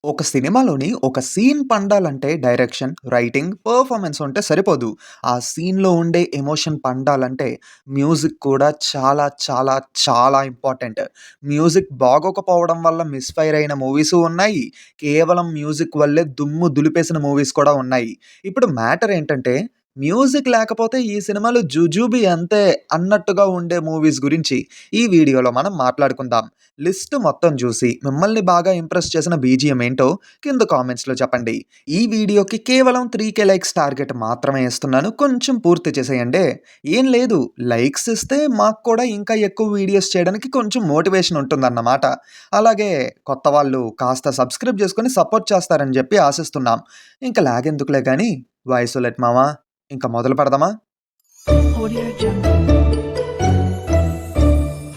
ఒక సినిమాలోని ఒక సీన్ పండాలంటే డైరెక్షన్, రైటింగ్, పెర్ఫార్మన్స్ ఉంటే సరిపోదు. ఆ సీన్‌లో ఉండే ఎమోషన్ పండాలంటే మ్యూజిక్ కూడా చాలా, చాలా, చాలా ఇంపార్టెంట్. మ్యూజిక్ బాగోకపోవడం వల్ల మిస్‌ఫైర్ అయిన మూవీసు ఉన్నాయి. కేవలం మ్యూజిక్ వల్లే దుమ్ము దులిపేసిన మూవీస్ కూడా ఉన్నాయి. ఇప్పుడు మ్యాటర్ ఏంటంటే మ్యూజిక్ లేకపోతే ఈ సినిమాలు జుజుబి అంతే అన్నట్టుగా ఉండే మూవీస్ గురించి ఈ వీడియోలో మనం మాట్లాడుకుందాం. లిస్ట్ మొత్తం చూసి మిమ్మల్ని బాగా ఇంప్రెస్ చేసిన బీజీఎం ఏంటో కింద కామెంట్స్‌లో చెప్పండి. ఈ వీడియోకి కేవలం 3,000 లైక్స్ టార్గెట్ మాత్రమే ఇస్తున్నాను. కొంచెం పూర్తి చేసేయండి. ఏం లేదు, లైక్స్ ఇస్తే మాకు కూడా ఇంకా ఎక్కువ వీడియోస్ చేయడానికి కొంచెం మోటివేషన్ ఉంటుందన్నమాట. అలాగే కొత్త వాళ్ళు కాస్త సబ్స్క్రైబ్ చేసుకొని సపోర్ట్ చేస్తారని చెప్పి ఆశిస్తున్నాం. ఇంక లాగెందుకులే గాని వాయిస్ లెట్ మామ ఇంక మొదలు పెడదామా? Audio Jungle.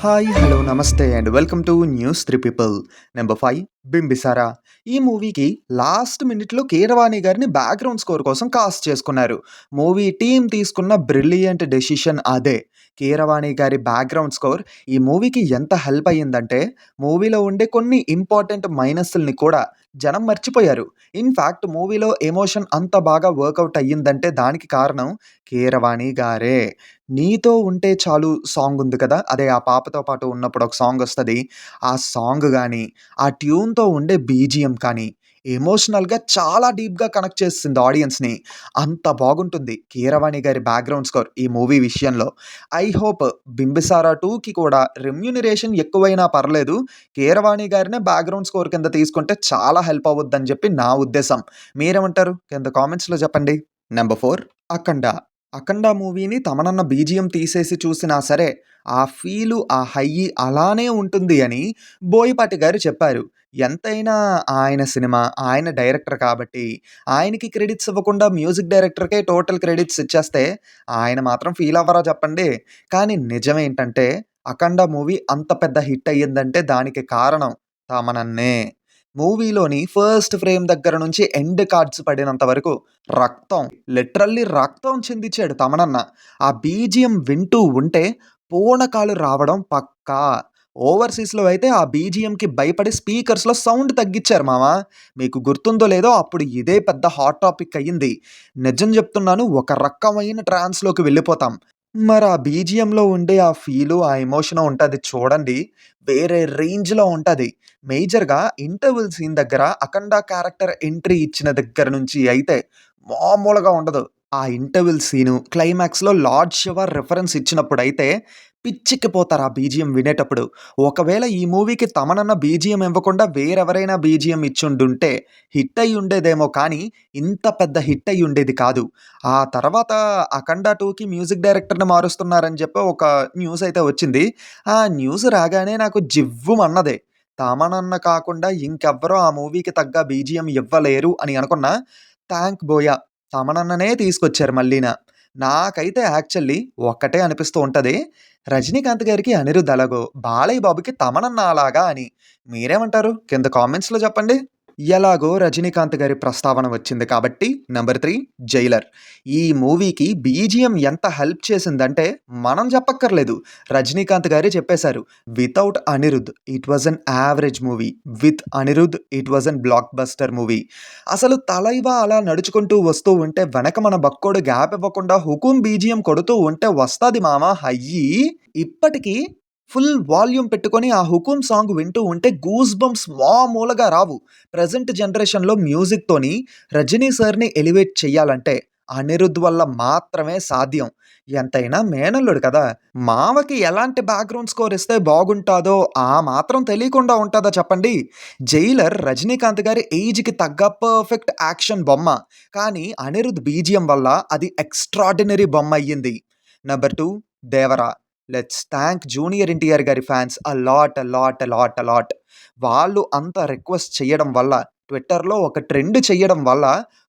హాయ్, హలో, నమస్తే and welcome to news 3 people. Number 5 Bimbisara. ఈ మూవీకి లాస్ట్ మినిట్‌లో కీరవాణి గారిని బ్యాక్‌గ్రౌండ్ స్కోర్ కోసం కాస్ట్ చేసుకున్నారు. మూవీ టీమ్ తీసుకున్న బ్రిలియంట్ డెసిషన్ అదే. కీరవాణి గారి బ్యాక్‌గ్రౌండ్ స్కోర్ ఈ మూవీకి ఎంత హెల్ప్ అయ్యిందంటే మూవీలో ఉండే కొన్ని ఇంపార్టెంట్ మైనస్‌లని కూడా జనం మర్చిపోయారు. ఇన్‌ఫాక్ట్ మూవీలో ఎమోషన్ అంత బాగా వర్కౌట్ అయ్యిందంటే దానికి కారణం కీరవాణి గారే. 'నీతో ఉంటే చాలు' సాంగ్ ఉంది కదా! అదే ఆ పాపతో పాటు ఉన్నప్పుడు ఒక సాంగ్ వస్తది. ఆ సాంగ్ గాని, ఆ ట్యూన్‌తో ఉండే బీజీఎం కానీ, ఎమోషనల్‌గా చాలా డీప్‌గా కనెక్ట్ చేసేసింది ఆడియన్స్‌ని. అంత బాగుంటుంది కీరవాణి గారి బ్యాక్‌గ్రౌండ్ స్కోర్ ఈ మూవీ విషయంలో. ఐ హోప్ 'బింబిసారా 2'కి కూడా రెమ్యూనరేషన్ ఎక్కువైనా పర్లేదు. కీరవాణి గారినే బ్యాక్‌గ్రౌండ్ స్కోర్ కింద తీసుకుంటే చాలా హెల్ప్ అవుద్దని చెప్పి నా ఉద్దేశం. మీరేమంటారు? కింద కామెంట్స్‌లో చెప్పండి. నంబర్ 4 'అఖండ'. 'అఖండ' మూవీని తమనన్న బీజీఎం తీసేసి చూసినా సరే, ఆ ఫీలు, ఆ హయ్యి అలానే ఉంటుంది అని బోయపాటి గారు చెప్పారు. ఎంతైనా ఆయన సినిమా, ఆయన డైరెక్టర్ కాబట్టి, ఆయనకి క్రెడిట్స్ ఇవ్వకుండా మ్యూజిక్ డైరెక్టర్‌కే టోటల్ క్రెడిట్స్ ఇచ్చేస్తే, ఆయన మాత్రం ఫీల్ అవ్వరా చెప్పండి? కానీ నిజమేంటంటే, 'అఖండ' మూవీ అంత పెద్ద హిట్ అయ్యిందంటే దానికి కారణం తమనన్నే. మూవీలోని ఫస్ట్ ఫ్రేమ్ దగ్గర నుంచి ఎండ్ కార్డ్స్ పడినంత వరకు రక్తం, లిటరల్లీ రక్తం చిందించాడు తమనన్న. ఆ బీజీఎం వింటూ ఉంటే పూనకాలు రావడం పక్కా. ఓవర్‌సీస్‌లో అయితే ఆ బీజీఎంకి భయపడి స్పీకర్స్‌లో సౌండ్ తగ్గిచ్చారు మామ. మీకు గుర్తుందో లేదో అప్పుడు ఇదే పెద్ద హాట్ టాపిక్ అయ్యింది. నిజం చెప్తున్నాను, ఒక రకమైన ట్రాన్స్‌లోకి వెళ్ళిపోతాం. మరి ఆ బీజీఎంలో ఉండే ఆ ఫీలు, ఆ ఎమోషను ఉంటది చూడండి. వేరే రేంజ్‌లో ఉంటది. మేజర్‌గా ఇంటర్వెల్ సీన్ దగ్గర 'అఖండ' క్యారెక్టర్ ఎంట్రీ ఇచ్చిన దగ్గర నుంచి అయితే మామూలుగా ఉండదు. ఆ ఇంటర్వెల్ సీను, క్లైమాక్స్‌లో 'లార్డ్ శివ' రిఫరెన్స్ ఇచ్చినప్పుడైతే పిచ్చెక్కిపోతారు ఆ బీజీఎం వినేటప్పుడు. ఒకవేళ ఈ మూవీకి తమనన్న బీజీఎం ఇవ్వకుండా వేరెవరైనా బీజీఎం ఇచ్చుండుంటే హిట్ అయ్యుండేదేమో కానీ ఇంత పెద్ద హిట్ అయ్యుండేది కాదు. ఆ తర్వాత 'అఖండ 2'కి మ్యూజిక్ డైరెక్టర్‌ని మారుస్తున్నారని చెప్పి ఒక న్యూస్ అయితే వచ్చింది. ఆ న్యూస్ రాగానే నాకు జివ్వుమన్నది. తమనన్న కాకుండా ఇంకెవ్వరు ఆ మూవీకి తగ్గ బీజీఎం ఇవ్వలేరు అని అనుకున్నా. థాంక్ బోయ తమనన్ననే తీసుకొచ్చారు మళ్ళీన. నాకైతే యాక్చువల్లీ ఒక్కటే అనిపిస్తూ ఉంటది. 'రజనీకాంత్' గారికి అనిరుద్ ఎలాగో 'బాలయ్య బాబుకి' తమనన్న అలాగా అని. మీరేమంటారు? కింద కామెంట్స్‌లో చెప్పండి. ఎలాగో 'రజనీకాంత్' గారి ప్రస్తావన వచ్చింది కాబట్టి నంబర్ 3 'జైలర్'. ఈ మూవీకి బీజీఎం ఎంత హెల్ప్ చేసిందంటే మనం చెప్పక్కర్లేదు. 'రజనీకాంత్' గారే చెప్పేశారు. Without Anirudh it was N average movie. With Anirudh it was N block buster movie. అసలు తలైవా అలా నడుచుకుంటూ వస్తూ ఉంటే వెనక మన బక్కోడు గ్యాప్ ఇవ్వకుండా 'హుకుమ్' బీజీఎం కొడుతూ ఉంటే వస్తాది మామ హయ్యి. ఇప్పటికి ఫుల్ వాల్యూమ్ పెట్టుకొని ఆ 'హుకుమ్' సాంగ్ వింటూ ఉంటే గూస్ బంప్స్ మామూలుగా రావు. ప్రెజెంట్ జనరేషన్‌లో మ్యూజిక్‌తోని 'రజనీ' సార్‌ని ఎలివేట్ చెయ్యాలంటే అనిరుద్ వల్ల మాత్రమే సాధ్యం. ఎంతైనా మేనల్లుడు కదా! మావకి ఎలాంటి బ్యాక్‌గ్రౌండ్ స్కోర్ ఇస్తే బాగుంటాదో ఆ మాత్రం తెలియకుండా ఉంటదా చెప్పండి? 'జైలర్' 'రజనీకాంత్' గారి ఏజ్‌కి తగ్గ పర్ఫెక్ట్ యాక్షన్ బొమ్మ. కానీ అనిరుద్ బీజీఎం వల్ల అది ఎక్స్‌ట్రార్డినరీ బొమ్మ అయ్యింది. Number 2 'Devara'. Let's thank junior NTR గారి fans a lot, a lot, a lot, a lot. వాళ్ళు అంత రిక్వెస్ట్ చెయ్యడం వల్ల, ట్విట్టర్‌లో ఒక ట్రెండ్ చెయ్యడం వల్ల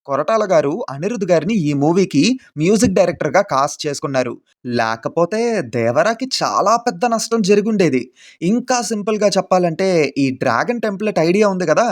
కొరటాల గారు అనిరుద్ గారిని ఈ మూవీకి మ్యూజిక్ డైరెక్టర్‌గా కాస్ట్ చేసుకున్నారు. లేకపోతే 'దేవరా'కి చాలా పెద్ద నష్టం జరిగుండేది. ఇంకా సింపుల్‌గా చెప్పాలంటే ఈ 'డ్రాగన్ టెంప్లెట్' ఐడియా ఉంది గదా!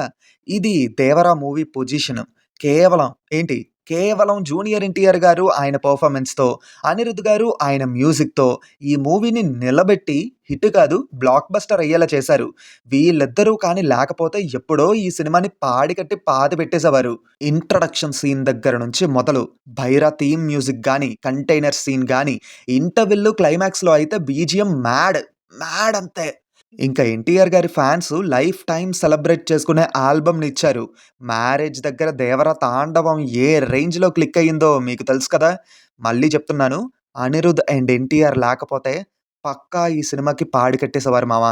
ఇది 'దేవరా' మూవీ పొజిషన్. కేవలం ఏంటి కేవలం జూనియర్ ఎన్టీఆర్ గారు ఆయన పర్ఫార్మెన్స్‌తో, అనిరుద్ గారు ఆయన మ్యూజిక్‌తో ఈ మూవీని నిలబెట్టి హిట్ కాదు బ్లాక్ బస్టర్ అయ్యేలా చేశారు. వీళ్ళిద్దరూ కానీ లేకపోతే ఎప్పుడో ఈ సినిమాని పాడికట్టి పాతి పెట్టేసేవారు. ఇంట్రడక్షన్ సీన్ దగ్గర నుంచి మొదలు 'భైరా' థీమ్ మ్యూజిక్ గాని, కంటైనర్ సీన్ గాని, ఇంటర్వెల్, క్లైమాక్స్‌లో అయితే బీజీఎం మ్యాడ్ అంతే. ఇంకా ఎన్టీఆర్ గారి ఫాన్స్ లైఫ్ టైమ్ సెలబ్రేట్ చేసుకునే ఆల్బమ్‌నిచ్చారు. మ్యారేజ్ దగ్గర 'దేవర తాండవం' ఏ రేంజ్‌లో క్లిక్ అయ్యిందో మీకు తెలుసు కదా! మళ్ళీ చెప్తున్నాను. అనిరుద్ అండ్ ఎన్టీఆర్ లేకపోతే పక్కా ఈ సినిమాకి పాడి కట్టేసేవారు మామ.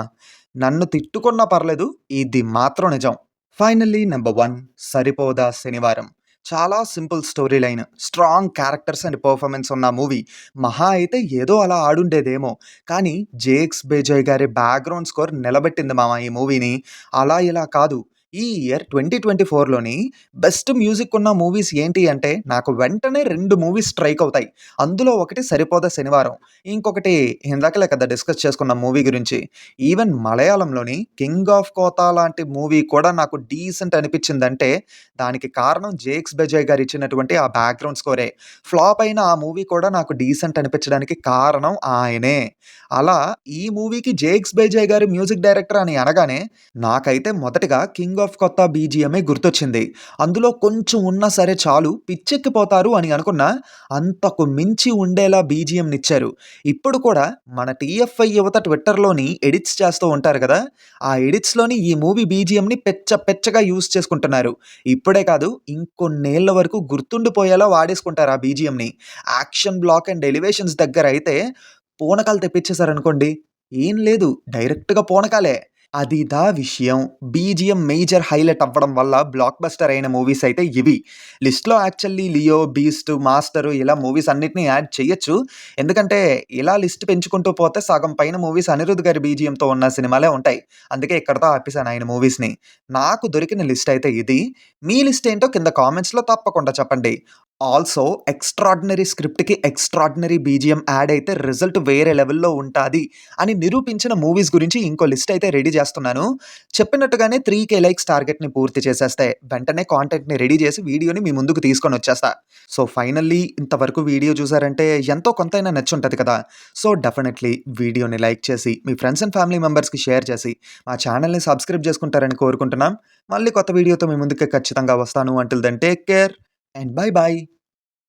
నన్ను తిట్టుకున్నా పర్లేదు. ఇది మాత్రం నిజం. ఫైనల్లీ నంబర్ 1 'సరిపోదా శనివారం'. చాలా simple story line, strong characters and performance ఉన్న మూవీ. మహా అయితే ఏదో అలా ఆడుండేదేమో. కానీ 'జేక్స్ బేజాయ్' గారి బ్యాక్‌గ్రౌండ్ స్కోర్ నిలబెట్టింది మామ ఈ మూవీని. అలా ఇలా కాదు. ఈ ఇయర్ 2024లోని బెస్ట్ మ్యూజిక్ ఉన్న మూవీస్ ఏంటి అంటే నాకు వెంటనే 2 మూవీస్ స్ట్రైక్ అవుతాయి. అందులో ఒకటి 'సరిపోదా శనివారం'. ఇంకొకటి ఇందాకలే కదా డిస్కస్ చేసుకున్న మూవీ గురించి. ఈవెన్ మలయాళంలోని 'కింగ్ ఆఫ్ కోతా' లాంటి మూవీ కూడా నాకు డీసెంట్ అనిపించిందంటే దానికి కారణం 'జేక్స్ బెజాయ్' గారు ఇచ్చినటువంటి ఆ బ్యాక్‌గ్రౌండ్ స్కోరే. ఫ్లాప్ అయిన ఆ మూవీ కూడా నాకు డీసెంట్ అనిపించడానికి కారణం ఆయనే. అలా ఈ మూవీకి 'జేక్స్ బెజాయ్' గారు మ్యూజిక్ డైరెక్టర్ అని అనగానే నాకైతే మొదటగా 'కింగ్ ఆఫ్ కొత్త' బీజీఎమే గుర్తొచ్చింది. అందులో కొంచెం ఉన్నా సరే చాలు పిచ్చెక్కిపోతారు అని అనుకున్నా, అంతకు మించి ఉండేలా బీజీఎంనిచ్చారు. ఇప్పుడు కూడా మన టీఎఫ్ఐ యువత ట్విట్టర్‌లోని ఎడిట్స్ చేస్తూ ఉంటారు కదా! ఆ ఎడిట్స్‌లోని ఈ మూవీ బీజీఎంని పెచ్చగా యూజ్ చేసుకుంటున్నారు. ఇప్పుడే కాదు ఇంకొన్నేళ్ల వరకు గుర్తుండిపోయేలా వాడేసుకుంటారు ఆ బీజీఎంని. యాక్షన్ బ్లాక్ అండ్ ఎలివేషన్స్ దగ్గరైతే పూనకాలు తెప్పించేసారనుకోండి. ఏం లేదు డైరెక్ట్‌గా పూనకాలే. అదిదా విషయం. బీజీఎం మేజర్ హైలైట్ అవ్వడం వల్ల బ్లాక్ బస్టర్ అయిన మూవీస్ అయితే ఇవి. లిస్ట్‌లో యాక్చువల్లీ 'లియో', 'బీస్ట్', 'మాస్టర్' ఇలా మూవీస్ అన్నిటిని యాడ్ చేయొచ్చు. ఎందుకంటే ఇలా లిస్ట్ పెంచుకుంటూ పోతే సగం పైన మూవీస్ అనిరుద్ గారి బీజీఎంతో ఉన్న సినిమాలే ఉంటాయి. అందుకే ఇక్కడితో ఆపేసాను ఆయన మూవీస్‌ని. నాకు దొరికిన లిస్ట్ అయితే ఇది. మీ లిస్ట్ ఏంటో కింద కామెంట్స్‌లో తప్పకుండా చెప్పండి. ఆల్సో ఎక్స్‌ట్రార్డినరీ స్క్రిప్ట్‌కి ఎక్స్‌ట్రార్డినరీ బీజీఎం యాడ్ అయితే రిజల్ట్ వేరే లెవెల్‌లో ఉంటాది అని నిరూపించిన మూవీస్ గురించి ఇంకో లిస్ట్ అయితే రెడీ చేస్తున్నాను. చెప్పినట్టుగానే 3,000 లైక్స్ టార్గెట్‌ని పూర్తి చేసేస్తే వెంటనే కాంటెంట్‌ని రెడీ చేసి వీడియోని మీ ముందుకు తీసుకొనొచ్చేస్తా. సో, ఫైనల్లీ ఇంతవరకు వీడియో చూసారంటే ఎంతో కొంతైనా నచ్చుంటది కదా! సో, డెఫినెట్‌లీ వీడియోని లైక్ చేసి మీ ఫ్రెండ్స్ అండ్ ఫ్యామిలీ మెంబర్స్‌కి షేర్ చేసి మా ఛానెల్‌ని సబ్స్క్రైబ్ చేసుకుంటారని కోరుకుంటున్నాం. మళ్ళీ కొత్త వీడియోతో మీ ముందుకి ఖచ్చితంగా వస్తాను. Until then take care and bye by.